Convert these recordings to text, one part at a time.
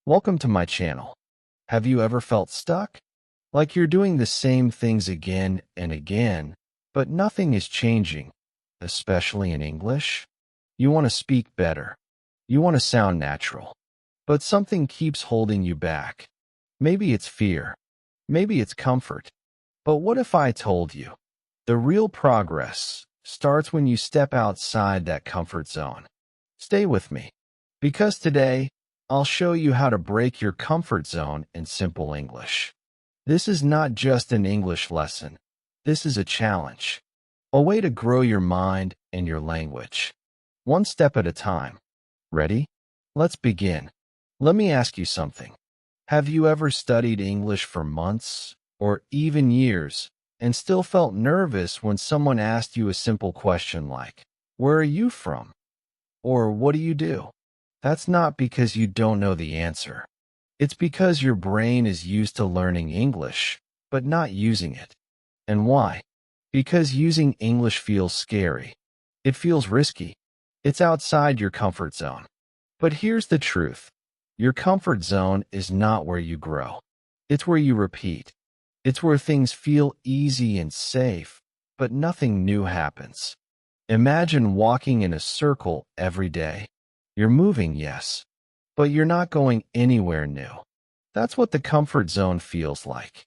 Welcome to my channel. Have you ever felt stuck? Like you're doing the same things again and again, but nothing is changing, especially in English? You want to speak better. You want to sound natural. But something keeps holding you back. Maybe it's fear. Maybe it's comfort. But what if I told you? The real progress starts when you step outside that comfort zone. Stay with me, because today, I'll show you how to break your comfort zone in simple English. This is not just an English lesson. This is a challenge, a way to grow your mind and your language, one step at a time. Ready? Let's begin. Let me ask you something. Have you ever studied English for months or even years and still felt nervous when someone asked you a simple question like, "Where are you from?" or "What do you do?" That's not because you don't know the answer. It's because your brain is used to learning English, but not using it. And why? Because using English feels scary. It feels risky. It's outside your comfort zone. But here's the truth. Your comfort zone is not where you grow. It's where you repeat. It's where things feel easy and safe, but nothing new happens. Imagine walking in a circle every day. You're moving, yes, but you're not going anywhere new. That's what the comfort zone feels like.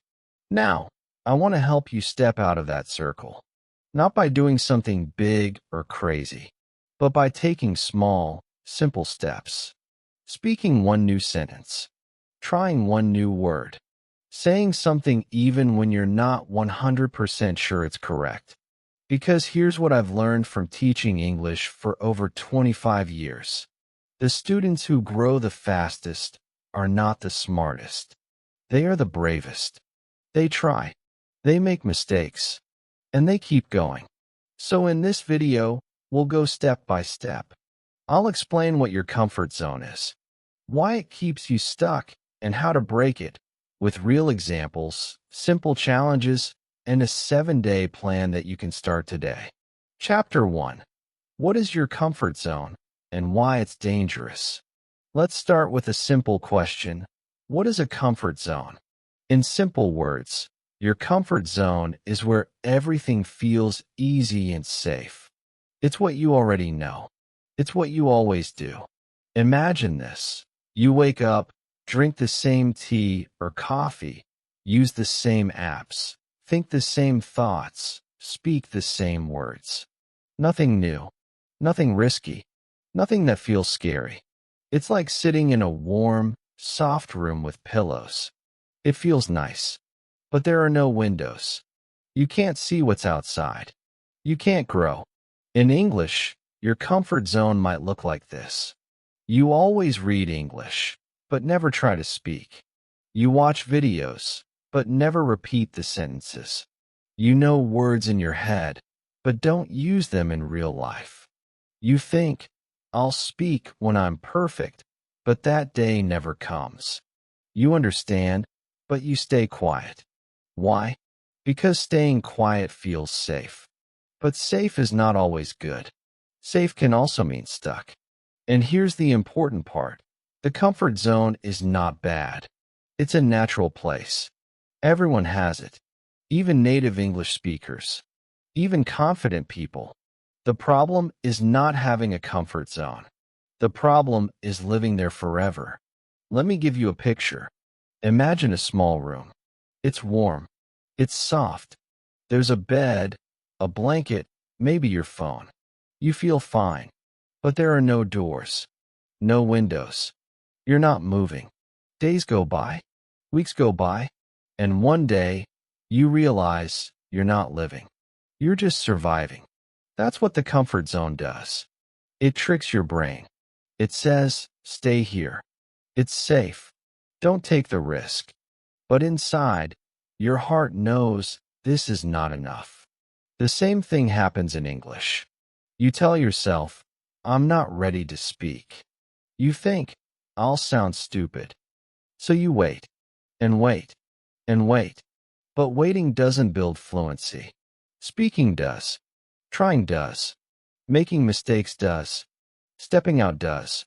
Now, I want to help you step out of that circle, not by doing something big or crazy, but by taking small, simple steps. Speaking one new sentence, trying one new word, saying something even when you're not 100% sure it's correct. Because here's what I've learned from teaching English for over 25 years. The students who grow the fastest are not the smartest. They are the bravest. They try. They make mistakes. And they keep going. So in this video, we'll go step by step. I'll explain what your comfort zone is, why it keeps you stuck, and how to break it, with real examples, simple challenges, and a 7-day plan that you can start today. Chapter 1. What is your comfort zone and why it's dangerous? Let's start with a simple question. What is a comfort zone? In simple words, your comfort zone is where everything feels easy and safe. It's what you already know. It's what you always do. Imagine this. You wake up, drink the same tea or coffee, use the same apps, think the same thoughts, speak the same words. Nothing new, nothing risky, nothing that feels scary. It's like sitting in a warm, soft room with pillows. It feels nice, but there are no windows. You can't see what's outside. You can't grow. In English, your comfort zone might look like this. You always read English, but never try to speak. You watch videos, but never repeat the sentences. You know words in your head, but don't use them in real life. You think, "I'll speak when I'm perfect," but that day never comes. You understand, but you stay quiet. Why? Because staying quiet feels safe. But safe is not always good. Safe can also mean stuck. And here's the important part. The comfort zone is not bad. It's a natural place. Everyone has it. Even native English speakers. Even confident people. The problem is not having a comfort zone. The problem is living there forever. Let me give you a picture. Imagine a small room. It's warm. It's soft. There's a bed, a blanket, maybe your phone. You feel fine. But there are no doors. No windows. You're not moving. Days go by. Weeks go by. And one day, you realize you're not living. You're just surviving. That's what the comfort zone does. It tricks your brain. It says, "Stay here. It's safe. Don't take the risk." But inside, your heart knows this is not enough. The same thing happens in English. You tell yourself, "I'm not ready to speak." You think, "I'll sound stupid." So you wait, and wait, and wait. But waiting doesn't build fluency. Speaking does. Trying does. Making mistakes does. Stepping out does.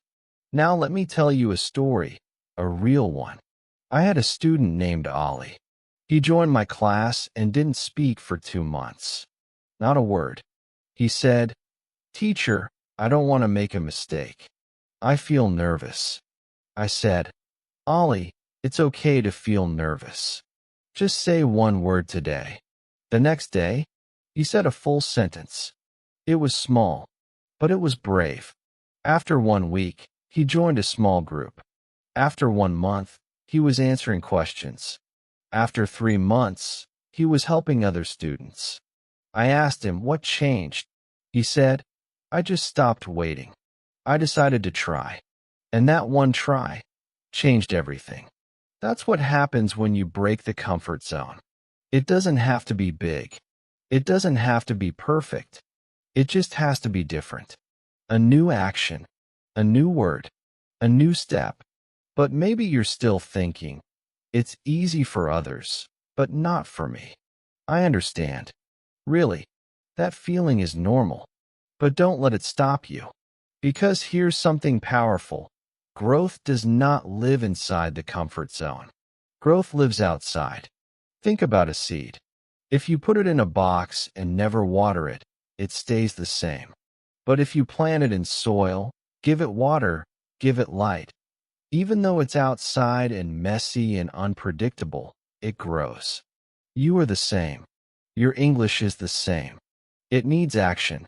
Now let me tell you a story. a real one. I had a student named Ollie. He joined my class and didn't speak for 2 months. Not a word. He said, "Teacher, I don't want to make a mistake. I feel nervous." I said, "Ollie, it's okay to feel nervous. Just say one word today." The next day, he said a full sentence. It was small, but it was brave. After 1 week, he joined a small group. After 1 month, he was answering questions. After 3 months, he was helping other students. I asked him what changed. He said, "I just stopped waiting. I decided to try. And that one try changed everything." That's what happens when you break the comfort zone. It doesn't have to be big. It doesn't have to be perfect. It just has to be different. A new action, a new word, a new step. But maybe you're still thinking, it's easy for others, but not for me. I understand. Really, that feeling is normal. But don't let it stop you. Because here's something powerful. Growth does not live inside the comfort zone. Growth lives outside. Think about a seed. If you put it in a box and never water it, it stays the same. But if you plant it in soil, give it water, give it light, even though it's outside and messy and unpredictable, it grows. You are the same. Your English is the same. It needs action.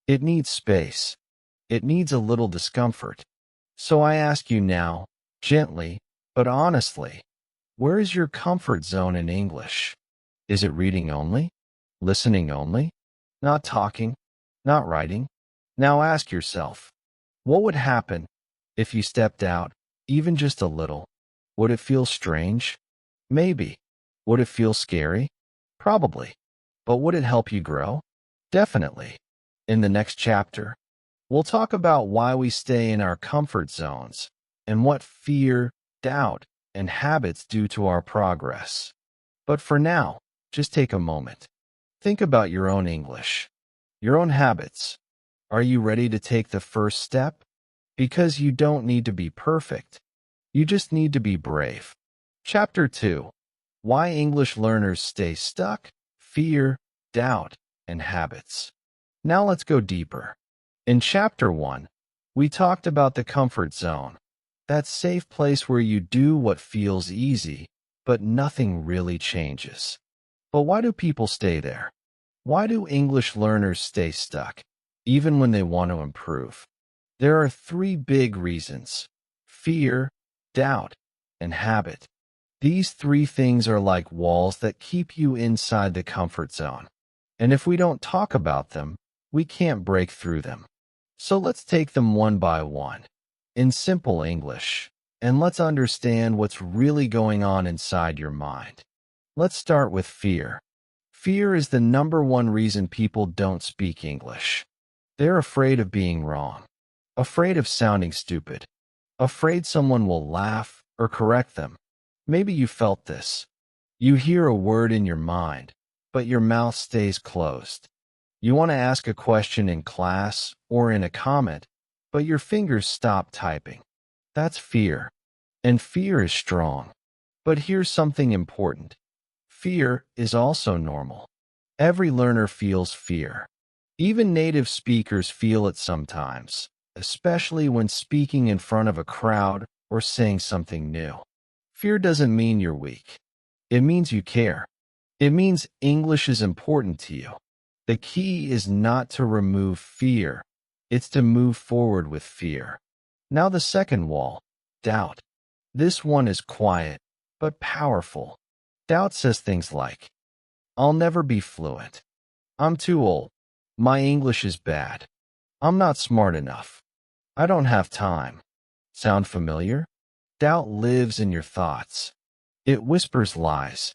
It needs space. It needs a little discomfort. So I ask you now, gently, but honestly, where is your comfort zone in English? Is it reading only? Listening only? Not talking? Not writing? Now ask yourself, what would happen if you stepped out, even just a little? Would it feel strange? Maybe. Would it feel scary? Probably. But would it help you grow? Definitely. In the next chapter, we'll talk about why we stay in our comfort zones and what fear, doubt, and habits do to our progress. But for now, just take a moment. Think about your own English, your own habits. Are you ready to take the first step? Because you don't need to be perfect. You just need to be brave. Chapter 2. Why English Learners Stay Stuck, Fear, Doubt, and Habits. Now let's go deeper. In Chapter 1, we talked about the comfort zone, that safe place where you do what feels easy, but nothing really changes. But why do people stay there? Why do English learners stay stuck, even when they want to improve? There are 3 big reasons: fear, doubt, and habit. These 3 things are like walls that keep you inside the comfort zone. And if we don't talk about them, we can't break through them. So let's take them one by one, in simple English, and let's understand what's really going on inside your mind. Let's start with fear. Fear is the #1 reason people don't speak English. They're afraid of being wrong, afraid of sounding stupid, afraid someone will laugh or correct them. Maybe you felt this. You hear a word in your mind, but your mouth stays closed. You want to ask a question in class or in a comment, but your fingers stop typing. That's fear. And fear is strong. But here's something important. Fear is also normal. Every learner feels fear. Even native speakers feel it sometimes, especially when speaking in front of a crowd or saying something new. Fear doesn't mean you're weak. It means you care. It means English is important to you. The key is not to remove fear. It's to move forward with fear. Now the second wall, doubt. This one is quiet, but powerful. Doubt says things like, "I'll never be fluent. I'm too old. My English is bad. I'm not smart enough. I don't have time." Sound familiar? Doubt lives in your thoughts. It whispers lies.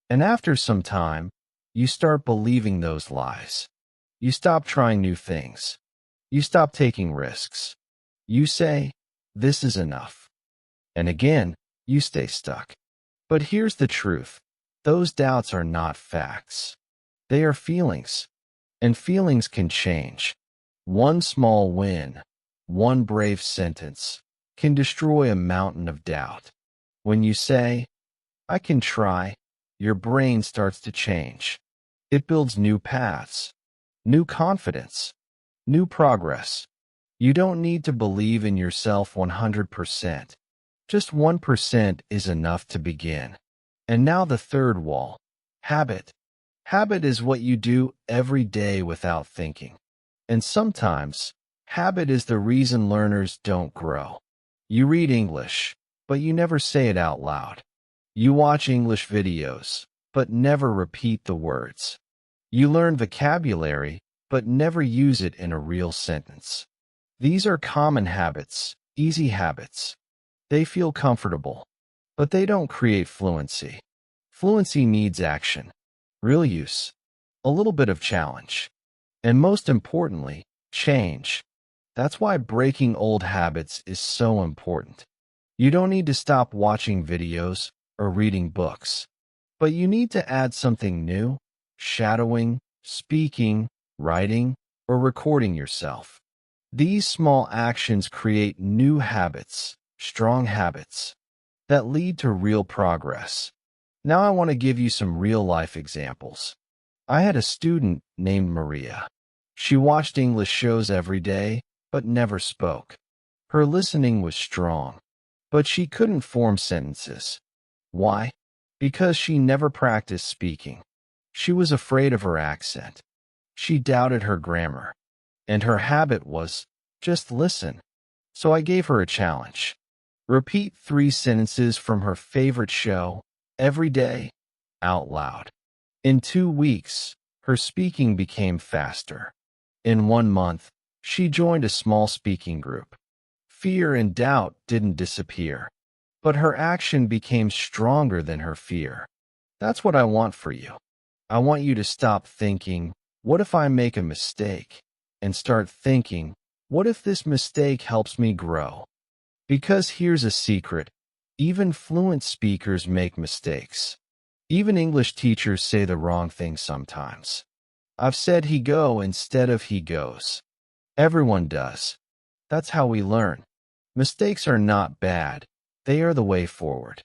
And after some time, you start believing those lies. You stop trying new things. You stop taking risks. You say, "This is enough." And again, you stay stuck. But here's the truth. Those doubts are not facts. They are feelings. And feelings can change. One small win, one brave sentence, can destroy a mountain of doubt. When you say, I can try, your brain starts to change. It builds new paths, new confidence, new progress. You don't need to believe in yourself 100%. Just 1% is enough to begin. And now the third wall, habit. Habit is what you do every day without thinking. And sometimes, habit is the reason learners don't grow. You read English, but you never say it out loud. You watch English videos, but never repeat the words. You learn vocabulary, but never use it in a real sentence. These are common habits, easy habits. They feel comfortable, but they don't create fluency. Fluency needs action, real use, a little bit of challenge, and most importantly, change. That's why breaking old habits is so important. You don't need to stop watching videos or reading books, but you need to add something new, shadowing, speaking, writing, or recording yourself. These small actions create new habits, strong habits, that lead to real progress. Now I want to give you some real-life examples. I had a student named Maria. She watched English shows every day, but never spoke. Her listening was strong, but she couldn't form sentences. Why? Because she never practiced speaking. She was afraid of her accent. She doubted her grammar. And her habit was, just listen. So I gave her a challenge. Repeat 3 sentences from her favorite show every day, out loud. In 2 weeks, her speaking became faster. In 1 month, she joined a small speaking group. Fear and doubt didn't disappear, but her action became stronger than her fear. That's what I want for you. I want you to stop thinking, what if I make a mistake? And start thinking, what if this mistake helps me grow? Because here's a secret, even fluent speakers make mistakes. Even English teachers say the wrong thing sometimes. I've said he go instead of he goes. Everyone does. That's how we learn. Mistakes are not bad. They are the way forward.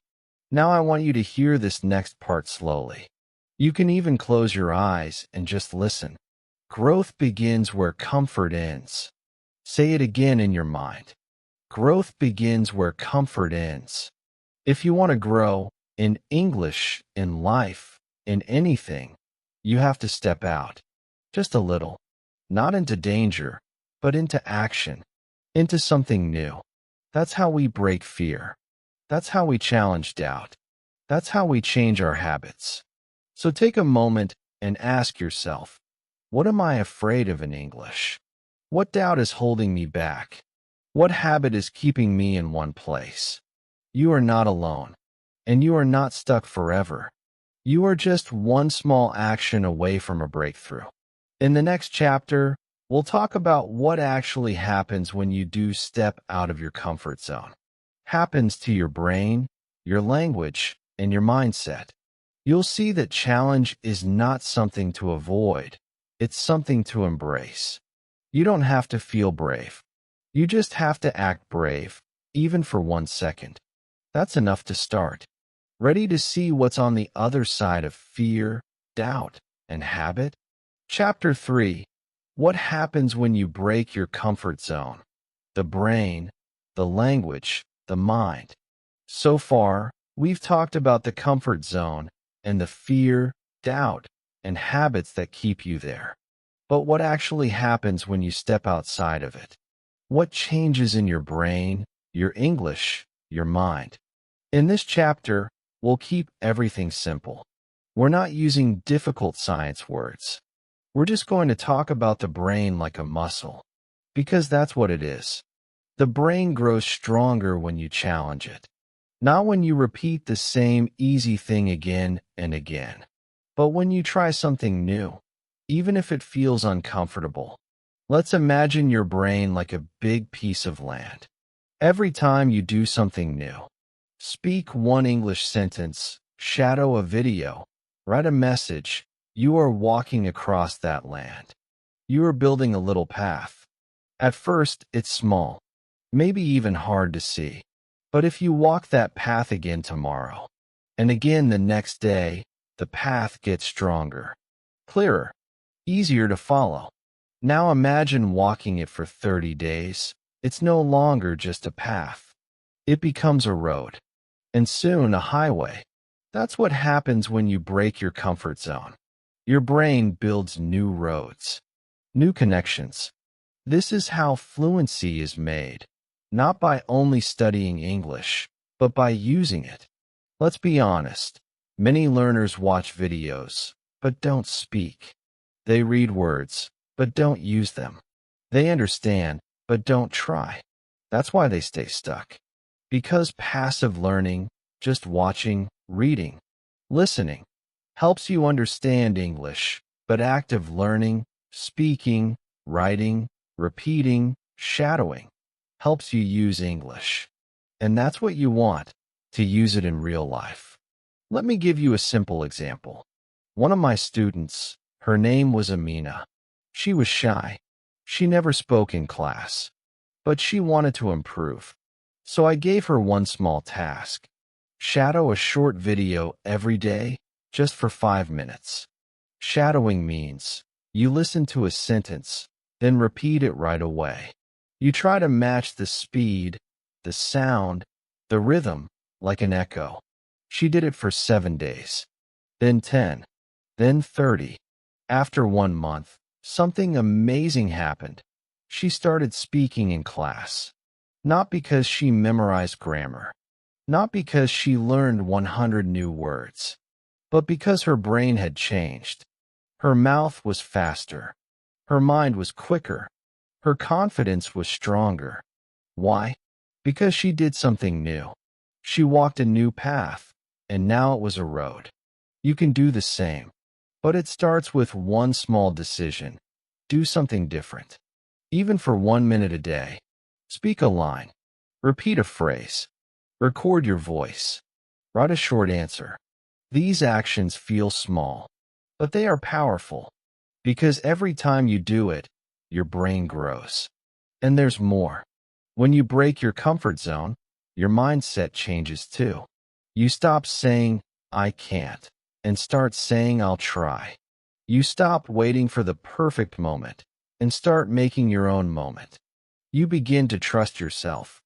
Now I want you to hear this next part slowly. You can even close your eyes and just listen. Growth begins where comfort ends. Say it again in your mind. Growth begins where comfort ends. If you want to grow, in English, in life, in anything, you have to step out. Just a little. Not into danger, but into action. Into something new. That's how we break fear. That's how we challenge doubt. That's how we change our habits. So take a moment and ask yourself, what am I afraid of in English? What doubt is holding me back? What habit is keeping me in one place? You are not alone, and you are not stuck forever. You are just one small action away from a breakthrough. In the next chapter, we'll talk about what actually happens when you do step out of your comfort zone. Happens to your brain, your language, and your mindset. You'll see that challenge is not something to avoid. It's something to embrace. You don't have to feel brave. You just have to act brave, even for 1 second. That's enough to start. Ready to see what's on the other side of fear, doubt, and habit? Chapter 3. What happens when you break your comfort zone? The brain, the language, the mind. So far, we've talked about the comfort zone and the fear, doubt, and habits that keep you there. But what actually happens when you step outside of it? What changes in your brain, your English, your mind? In this chapter, we'll keep everything simple. We're not using difficult science words. We're just going to talk about the brain like a muscle, because that's what it is. The brain grows stronger when you challenge it. Not when you repeat the same easy thing again and again, but when you try something new, even if it feels uncomfortable. Let's imagine your brain like a big piece of land. Every time you do something new, speak one English sentence, shadow a video, write a message, you are walking across that land. You are building a little path. At first, it's small, maybe even hard to see. But if you walk that path again tomorrow, and again the next day, the path gets stronger, clearer, easier to follow. Now imagine walking it for 30 days. It's no longer just a path. It becomes a road, and soon a highway. That's what happens when you break your comfort zone. Your brain builds new roads, new connections. This is how fluency is made, not by only studying English, but by using it. Let's be honest. Many learners watch videos, but don't speak. They read words, but don't use them. They understand, but don't try. That's why they stay stuck. Because passive learning, just watching, reading, listening, helps you understand English, but active learning, speaking, writing, repeating, shadowing, helps you use English. And that's what you want, to use it in real life. Let me give you a simple example. One of my students, her name was Amina. She was shy. She never spoke in class, but she wanted to improve. So I gave her one small task. Shadow a short video every day, just for 5 minutes. Shadowing means you listen to a sentence, then repeat it right away. You try to match the speed, the sound, the rhythm, like an echo. She did it for 7 days, then 10, then 30. After 1 month, something amazing happened. She started speaking in class. Not because she memorized grammar, not because she learned 100 new words, but because her brain had changed. Her mouth was faster. Her mind was quicker. Her confidence was stronger. Why? Because she did something new. She walked a new path, and now it was a road. You can do the same, but it starts with one small decision. Do something different. Even for 1 minute a day. Speak a line. Repeat a phrase. Record your voice. Write a short answer. These actions feel small, but they are powerful, because every time you do it, your brain grows. And there's more. When you break your comfort zone, your mindset changes too. You stop saying, "I can't," and start saying, "I'll try." You stop waiting for the perfect moment and start making your own moment. You begin to trust yourself.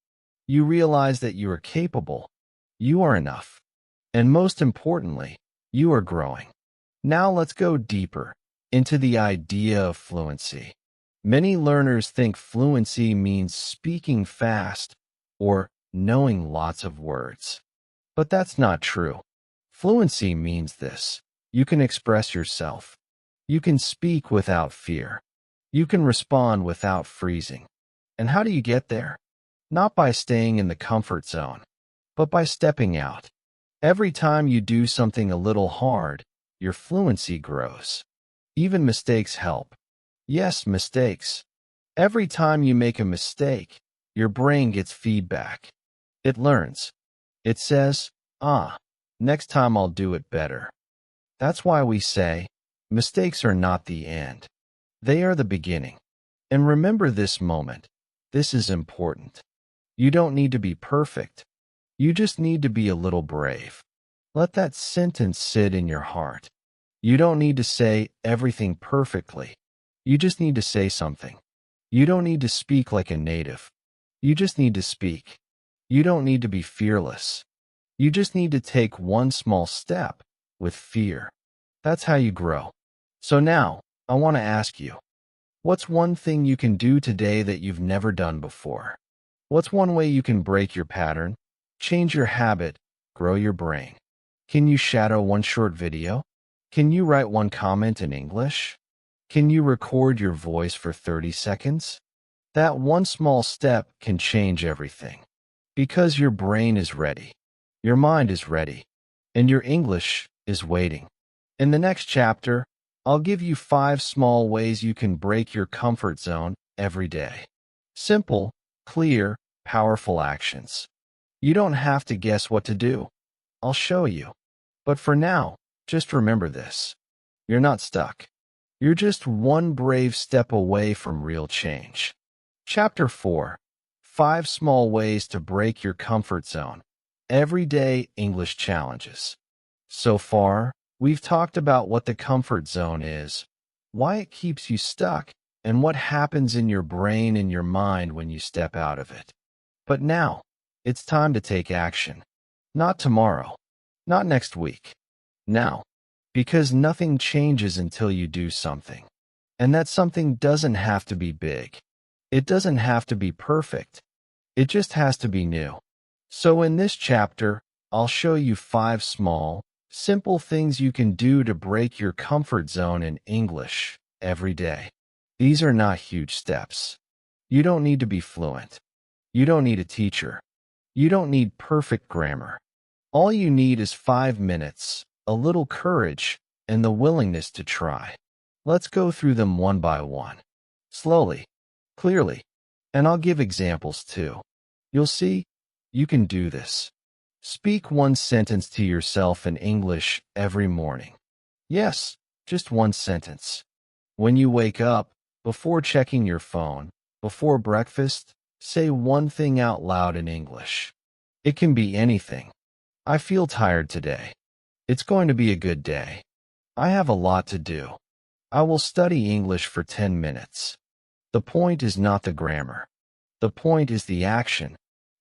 You realize that you are capable. You are enough. And most importantly, you are growing. Now let's go deeper into the idea of fluency. Many learners think fluency means speaking fast or knowing lots of words. But that's not true. Fluency means this. You can express yourself. You can speak without fear. You can respond without freezing. And how do you get there? Not by staying in the comfort zone, but by stepping out. Every time you do something a little hard, your fluency grows. Even mistakes help. Yes, mistakes. Every time you make a mistake, your brain gets feedback. It learns. It says, next time I'll do it better. That's why we say, mistakes are not the end. They are the beginning. And remember this moment. This is important. You don't need to be perfect. You just need to be a little brave. Let that sentence sit in your heart. You don't need to say everything perfectly. You just need to say something. You don't need to speak like a native. You just need to speak. You don't need to be fearless. You just need to take one small step with fear. That's how you grow. So now, I want to ask you, what's one thing you can do today that you've never done before? What's one way you can break your pattern, change your habit, grow your brain? Can you shadow one short video? Can you write one comment in English? Can you record your voice for 30 seconds? That one small step can change everything. Because your brain is ready, your mind is ready, and your English is waiting. In the next chapter, I'll give you 5 small ways you can break your comfort zone every day. Simple, clear, powerful actions. You don't have to guess what to do. I'll show you. But for now, just remember this. You're not stuck. You're just one brave step away from real change. Chapter 4. 5 small ways to break your comfort zone. Everyday English challenges. So far, we've talked about what the comfort zone is, why it keeps you stuck, and what happens in your brain and your mind when you step out of it. But now, it's time to take action. Not tomorrow, not next week. Now, because nothing changes until you do something. And that something doesn't have to be big. It doesn't have to be perfect. It just has to be new. So in this chapter, I'll show you 5 small, simple things you can do to break your comfort zone in English every day. These are not huge steps. You don't need to be fluent. You don't need a teacher. You don't need perfect grammar. All you need is 5 minutes, a little courage, and the willingness to try. Let's go through them one by one. Slowly, clearly, and I'll give examples too. You'll see, you can do this. Speak one sentence to yourself in English every morning. Yes, just one sentence. When you wake up, before checking your phone, before breakfast, say one thing out loud in English. It can be anything. I feel tired today. It's going to be a good day. I have a lot to do. I will study English for 10 minutes. The point is not the grammar. The point is the action.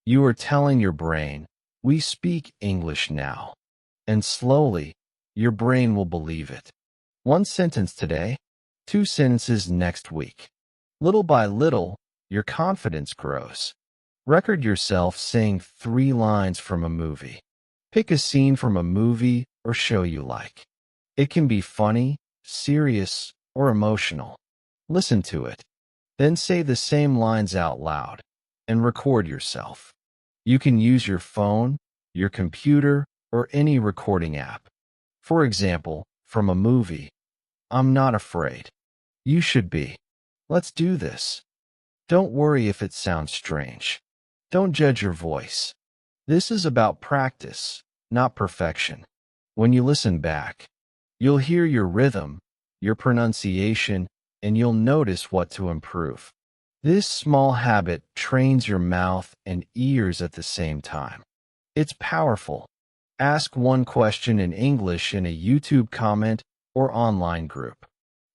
You are telling your brain, we speak English now. And slowly, your brain will believe it. One sentence today, 2 sentences next week. Little by little, your confidence grows. Record yourself saying 3 lines from a movie. Pick a scene from a movie or show you like. It can be funny, serious, or emotional. Listen to it. Then say the same lines out loud and record yourself. You can use your phone, your computer, or any recording app. For example, from a movie, I'm not afraid. You should be. Let's do this. Don't worry if it sounds strange. Don't judge your voice. This is about practice, not perfection. When you listen back, you'll hear your rhythm, your pronunciation, and you'll notice what to improve. This small habit trains your mouth and ears at the same time. It's powerful. Ask one question in English in a YouTube comment or online group.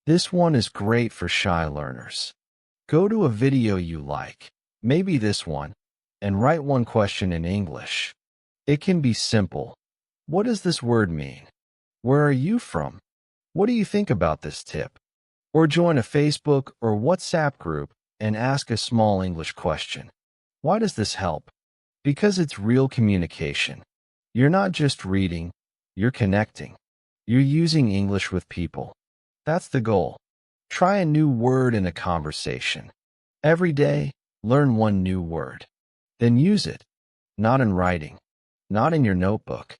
This one is great for shy learners. Go to a video you like, maybe this one, and write one question in English. It can be simple. What does this word mean? Where are you from? What do you think about this tip? Or join a Facebook or WhatsApp group and ask a small English question. Why does this help? Because it's real communication. You're not just reading, you're connecting. You're using English with people. That's the goal. Try a new word in a conversation. Every day, learn one new word. Then use it. Not in writing. Not in your notebook.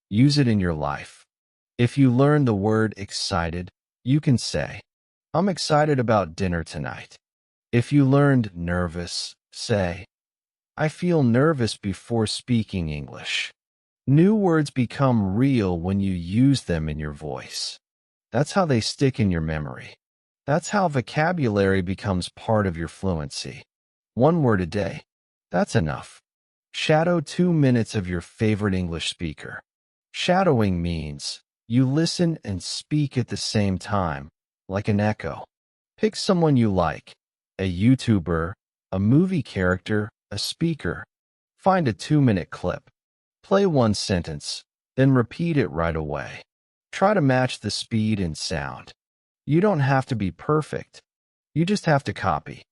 Use it in your life. If you learn the word excited, you can say, I'm excited about dinner tonight. If you learned nervous, say, I feel nervous before speaking English. New words become real when you use them in your voice. That's how they stick in your memory. That's how vocabulary becomes part of your fluency. 1 word a day. That's enough. Shadow 2 minutes of your favorite English speaker. Shadowing means you listen and speak at the same time, like an echo. Pick someone you like, a YouTuber, a movie character, a speaker. Find a 2-minute clip. Play one sentence, then repeat it right away. Try to match the speed and sound. You don't have to be perfect. You just have to copy.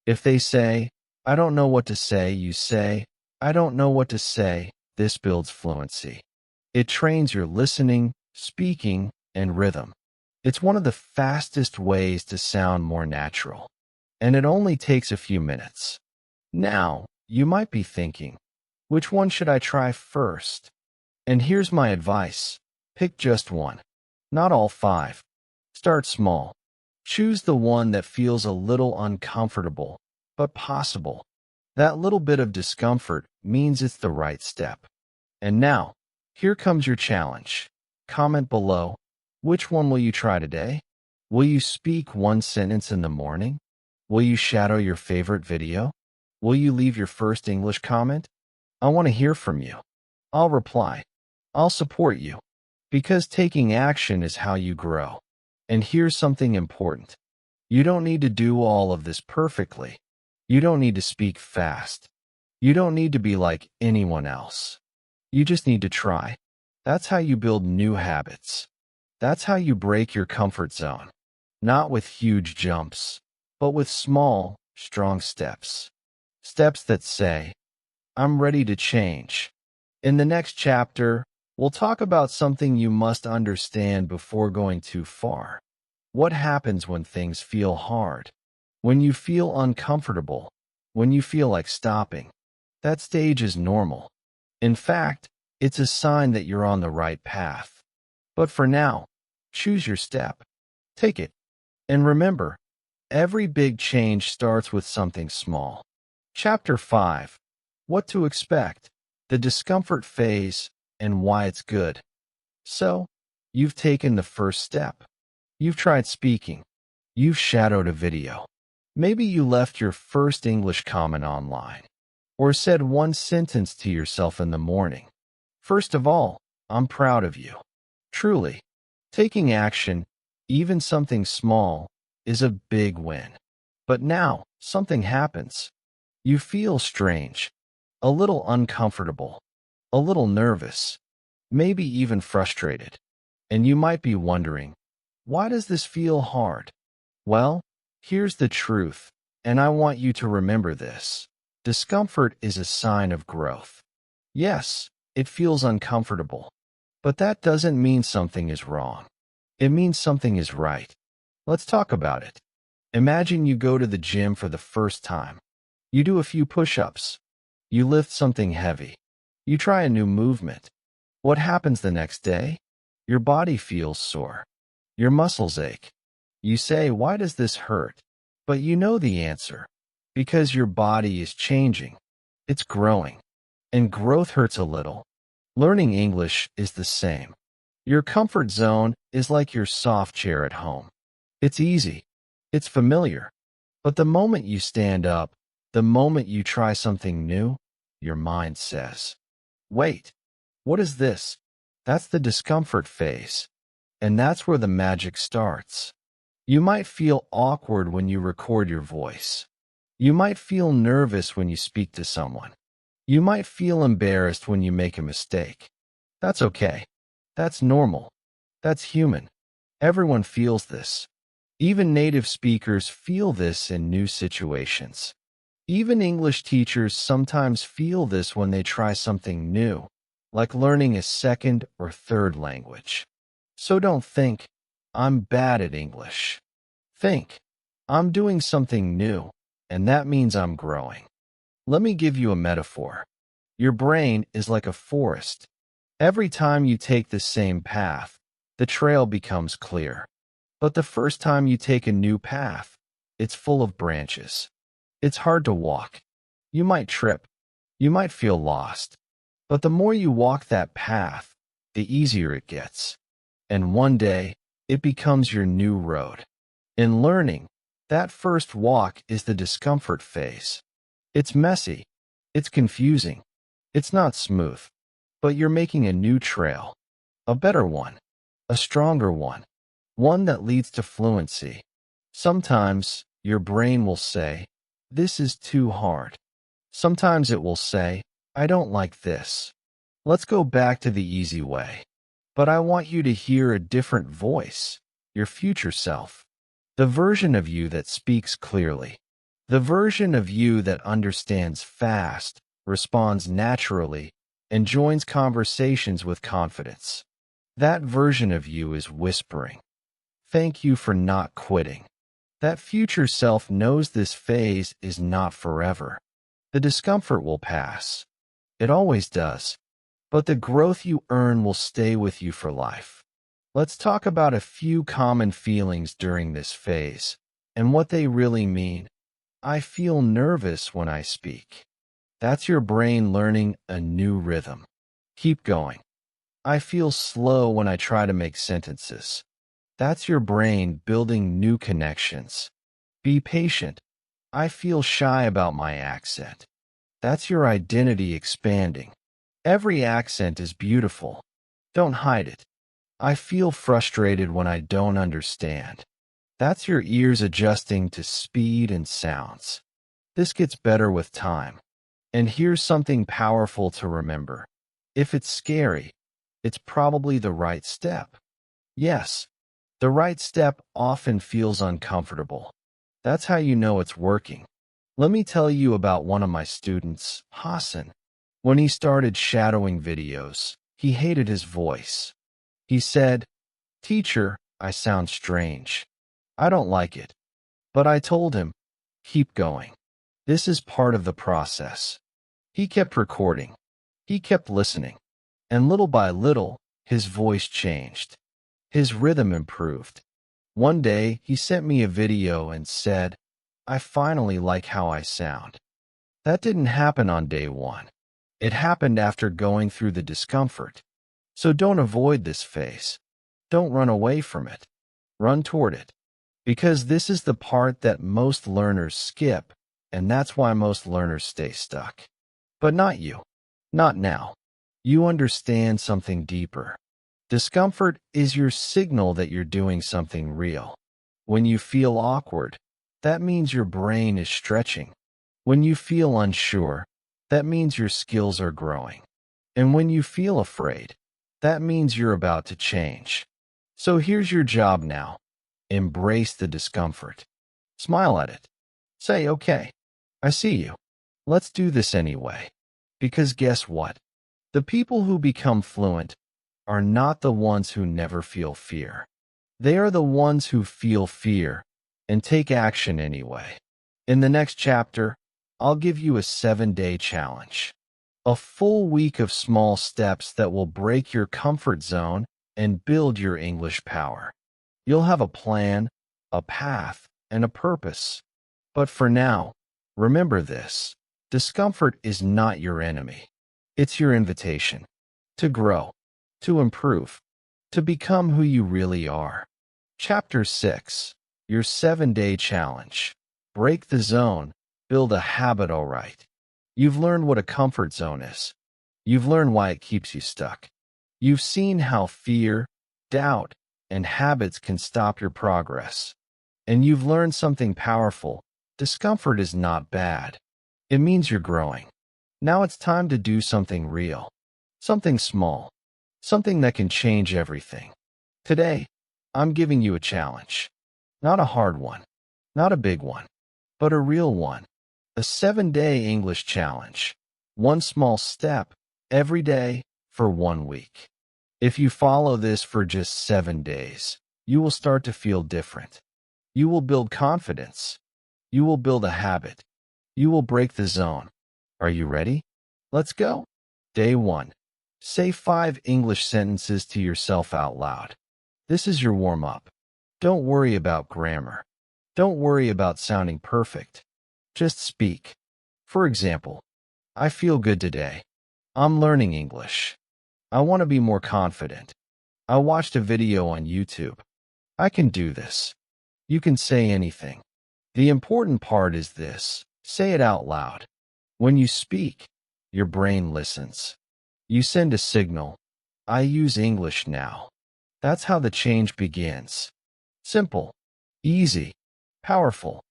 If they say, I don't know what to say, you say, I don't know what to say. This builds fluency. It trains your listening, speaking, and rhythm. It's one of the fastest ways to sound more natural. And it only takes a few minutes. Now, you might be thinking, which one should I try first? And here's my advice. Pick just one. Not all 5. Start small. Choose the one that feels a little uncomfortable, but possible. That little bit of discomfort means it's the right step. And now, here comes your challenge. Comment below. Which one will you try today? Will you speak one sentence in the morning? Will you shadow your favorite video? Will you leave your first English comment? I want to hear from you. I'll reply. I'll support you. Because taking action is how you grow. And here's something important. You don't need to do all of this perfectly. You don't need to speak fast. You don't need to be like anyone else. You just need to try. That's how you build new habits. That's how you break your comfort zone. Not with huge jumps, but with small, strong steps. Steps that say, I'm ready to change. In the next chapter, we'll talk about something you must understand before going too far. What happens when things feel hard? When you feel uncomfortable? When you feel like stopping? That stage is normal. In fact, it's a sign that you're on the right path. But for now, choose your step. Take it. And remember, every big change starts with something small. Chapter 5. What to expect, the discomfort phase, and why it's good. So, you've taken the first step. You've tried speaking. You've shadowed a video. Maybe you left your first English comment online, or said one sentence to yourself in the morning. First of all, I'm proud of you. Truly, taking action, even something small, is a big win. But now, something happens. You feel strange, a little uncomfortable, a little nervous, maybe even frustrated. And you might be wondering, why does this feel hard? Well, here's the truth, and I want you to remember this. Discomfort is a sign of growth. Yes, it feels uncomfortable, but that doesn't mean something is wrong. It means something is right. Let's talk about it. Imagine you go to the gym for the first time. You do a few push-ups. You lift something heavy. You try a new movement. What happens the next day? Your body feels sore. Your muscles ache. You say, why does this hurt? But you know the answer. Because your body is changing. It's growing. And growth hurts a little. Learning English is the same. Your comfort zone is like your soft chair at home. It's easy. It's familiar. But the moment you stand up, the moment you try something new, your mind says, wait, what is this? That's the discomfort phase. And that's where the magic starts. You might feel awkward when you record your voice. You might feel nervous when you speak to someone. You might feel embarrassed when you make a mistake. That's okay. That's normal. That's human. Everyone feels this. Even native speakers feel this in new situations. Even English teachers sometimes feel this when they try something new, like learning a second or third language. So don't think, I'm bad at English. Think, I'm doing something new, and that means I'm growing. Let me give you a metaphor. Your brain is like a forest. Every time you take the same path, the trail becomes clear. But the first time you take a new path, it's full of branches. It's hard to walk. You might trip. You might feel lost. But the more you walk that path, the easier it gets. And one day, it becomes your new road. In learning, that first walk is the discomfort phase. It's messy. It's confusing. It's not smooth. But you're making a new trail. A better one. A stronger one. One that leads to fluency. Sometimes, your brain will say, this is too hard. Sometimes it will say, I don't like this. Let's go back to the easy way. But I want you to hear a different voice, your future self. The version of you that speaks clearly. The version of you that understands fast, responds naturally, and joins conversations with confidence. That version of you is whispering, thank you for not quitting. That future self knows this phase is not forever. The discomfort will pass. It always does. But the growth you earn will stay with you for life. Let's talk about a few common feelings during this phase and what they really mean. I feel nervous when I speak. That's your brain learning a new rhythm. Keep going. I feel slow when I try to make sentences. That's your brain building new connections. Be patient. I feel shy about my accent. That's your identity expanding. Every accent is beautiful. Don't hide it. I feel frustrated when I don't understand. That's your ears adjusting to speed and sounds. This gets better with time. And here's something powerful to remember. If it's scary, it's probably the right step. Yes, the right step often feels uncomfortable. That's how you know it's working. Let me tell you about one of my students, Hassan. When he started shadowing videos, he hated his voice. He said, "Teacher, I sound strange. I don't like it." But I told him, "Keep going. This is part of the process." He kept recording. He kept listening. And little by little, his voice changed. His rhythm improved. One day, he sent me a video and said, "I finally like how I sound." That didn't happen on day one. It happened after going through the discomfort. So don't avoid this phase. Don't run away from it. Run toward it. Because this is the part that most learners skip, and that's why most learners stay stuck. But not you. Not now. You understand something deeper. Discomfort is your signal that you're doing something real. When you feel awkward, that means your brain is stretching. When you feel unsure, that means your skills are growing. And when you feel afraid, that means you're about to change. So here's your job now. Embrace the discomfort. Smile at it. Say, "Okay, I see you. Let's do this anyway." Because guess what? The people who become fluent are not the ones who never feel fear. They are the ones who feel fear and take action anyway. In the next chapter, I'll give you a 7-day challenge. A full week of small steps that will break your comfort zone and build your English power. You'll have a plan, a path, and a purpose. But for now, remember this. Discomfort is not your enemy. It's your invitation to grow, to improve, to become who you really are. Chapter 6. Your 7-day challenge. Break the zone. Build a habit all right. You've learned what a comfort zone is. You've learned why it keeps you stuck. You've seen how fear, doubt, and habits can stop your progress. And you've learned something powerful. Discomfort is not bad. It means you're growing. Now it's time to do something real. Something small. Something that can change everything. Today, I'm giving you a challenge. Not a hard one. Not a big one. But a real one. A 7-day English challenge. One small step, every day, for 1 week. If you follow this for just 7 days, you will start to feel different. You will build confidence. You will build a habit. You will break the zone. Are you ready? Let's go. Day 1. Say 5 English sentences to yourself out loud. This is your warm-up. Don't worry about grammar. Don't worry about sounding perfect. Just speak. For example, "I feel good today. I'm learning English. I want to be more confident. I watched a video on YouTube. I can do this." You can say anything. The important part is this. Say it out loud. When you speak, your brain listens. You send a signal. I use English now. That's how the change begins. Simple, easy, powerful.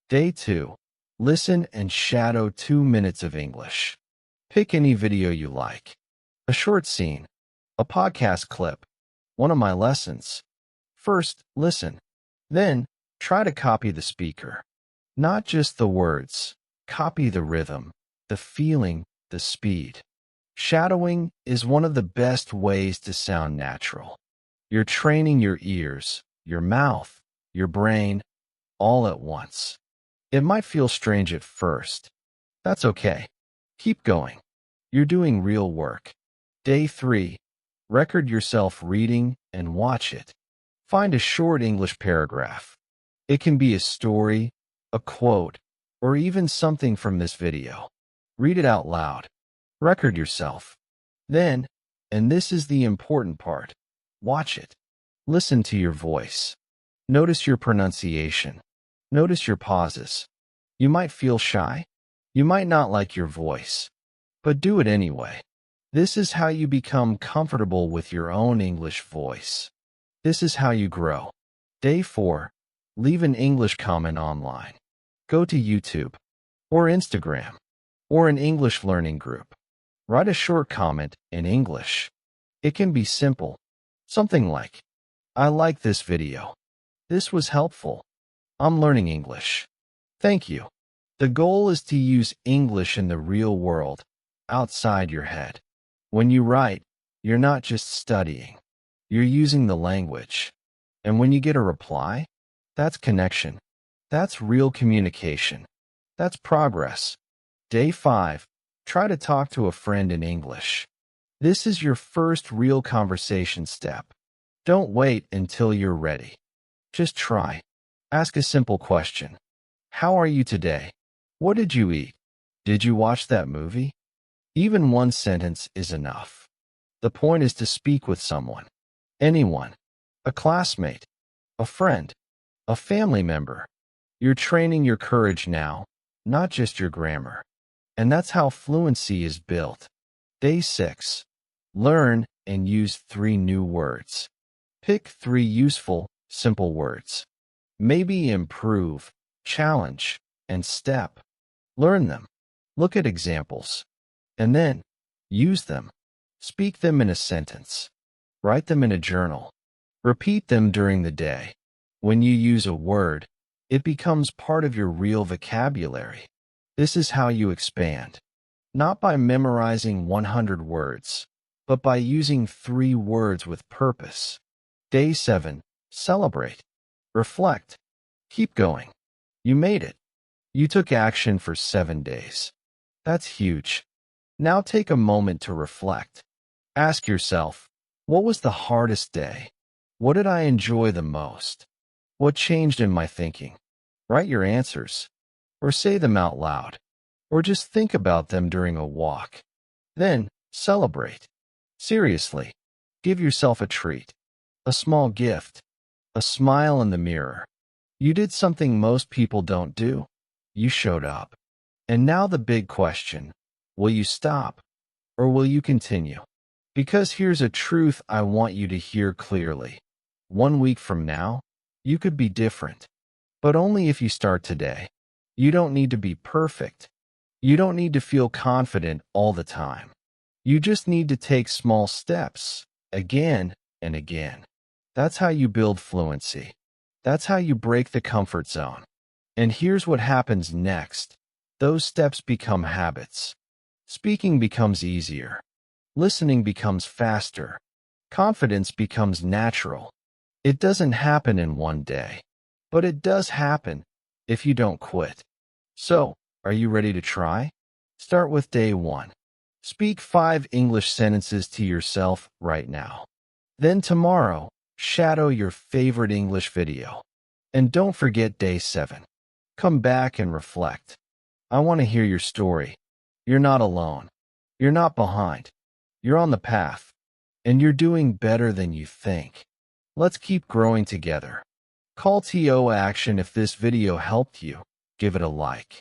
Day 2. Listen and shadow 2 minutes of English. Pick any video you like. A short scene, a podcast clip, one of my lessons. First, listen. Then, try to copy the speaker. Not just the words. Copy the rhythm, the feeling, the speed. Shadowing is one of the best ways to sound natural. You're training your ears, your mouth, your brain, all at once. It might feel strange at first. That's okay. Keep going. You're doing real work. Day 3. Record yourself reading and watch it. Find a short English paragraph. It can be a story, a quote, or even something from this video. Read it out loud. Record yourself. Then, and this is the important part, watch it. Listen to your voice. Notice your pronunciation. Notice your pauses. You might feel shy. You might not like your voice, but do it anyway. This is how you become comfortable with your own English voice. This is how you grow. Day 4. Leave an English comment online. Go to YouTube or Instagram or an English learning group. Write a short comment in English. It can be simple. Something like, I like this video. This was helpful. I'm learning English. Thank you. The goal is to use English in the real world, outside your head. When you write, you're not just studying. You're using the language. And when you get a reply, that's connection. That's real communication. That's progress. Day 5. Try to talk to a friend in English. This is your first real conversation step. Don't wait until you're ready. Just try. Ask a simple question. How are you today? What did you eat? Did you watch that movie? Even one sentence is enough. The point is to speak with someone. Anyone. A classmate. A friend. A family member. You're training your courage now, not just your grammar. And that's how fluency is built. Day 6. Learn and use 3 new words. Pick 3 useful, simple words. Maybe improve, challenge, and step. Learn them. Look at examples. And then, use them. Speak them in a sentence. Write them in a journal. Repeat them during the day. When you use a word, it becomes part of your real vocabulary. This is how you expand. Not by memorizing 100 words, but by using 3 words with purpose. Day 7. Celebrate. Reflect. Keep going. You made it. You took action for 7 days. That's huge. Now take a moment to reflect. Ask yourself, what was the hardest day? What did I enjoy the most? What changed in my thinking? Write your answers, or say them out loud, or just think about them during a walk. Then, celebrate. Seriously, give yourself a treat, a small gift, a smile in the mirror. You did something most people don't do. You showed up. And now the big question, will you stop, or will you continue? Because here's a truth I want you to hear clearly. 1 week from now, you could be different. But only if you start today. You don't need to be perfect. You don't need to feel confident all the time. You just need to take small steps, again and again. That's how you build fluency. That's how you break the comfort zone. And here's what happens next. Those steps become habits. Speaking becomes easier. Listening becomes faster. Confidence becomes natural. It doesn't happen in one day, but it does happen if you don't quit. So, are you ready to try? Start with day 1. Speak 5 English sentences to yourself right now. Then tomorrow, shadow your favorite English video. And don't forget day 7. Come back and reflect. I want to hear your story. You're not alone. You're not behind. You're on the path. And you're doing better than you think. Let's keep growing together. Call to action if this video helped you. Give it a like.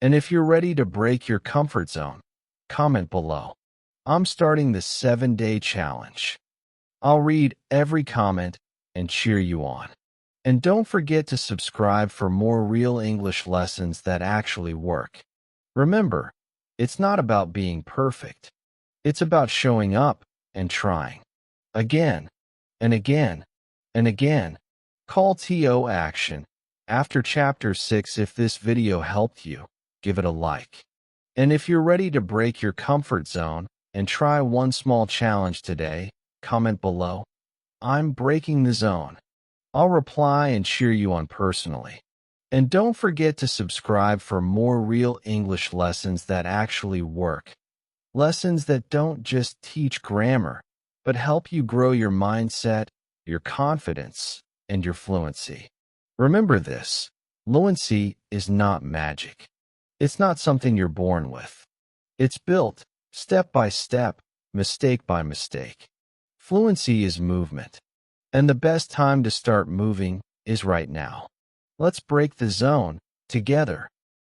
And if you're ready to break your comfort zone, comment below. I'm starting the 7-day challenge. I'll read every comment and cheer you on. And don't forget to subscribe for more real English lessons that actually work. Remember, it's not about being perfect. It's about showing up and trying. Again and again and again. Call to action. After Chapter 6, if this video helped you, give it a like. And if you're ready to break your comfort zone and try one small challenge today, comment below. I'm breaking the zone. I'll reply and cheer you on personally. And don't forget to subscribe for more real English lessons that actually work. Lessons that don't just teach grammar, but help you grow your mindset, your confidence, and your fluency. Remember this, fluency is not magic. It's not something you're born with. It's built, step by step, mistake by mistake. Fluency is movement. And the best time to start moving is right now. Let's break the zone together.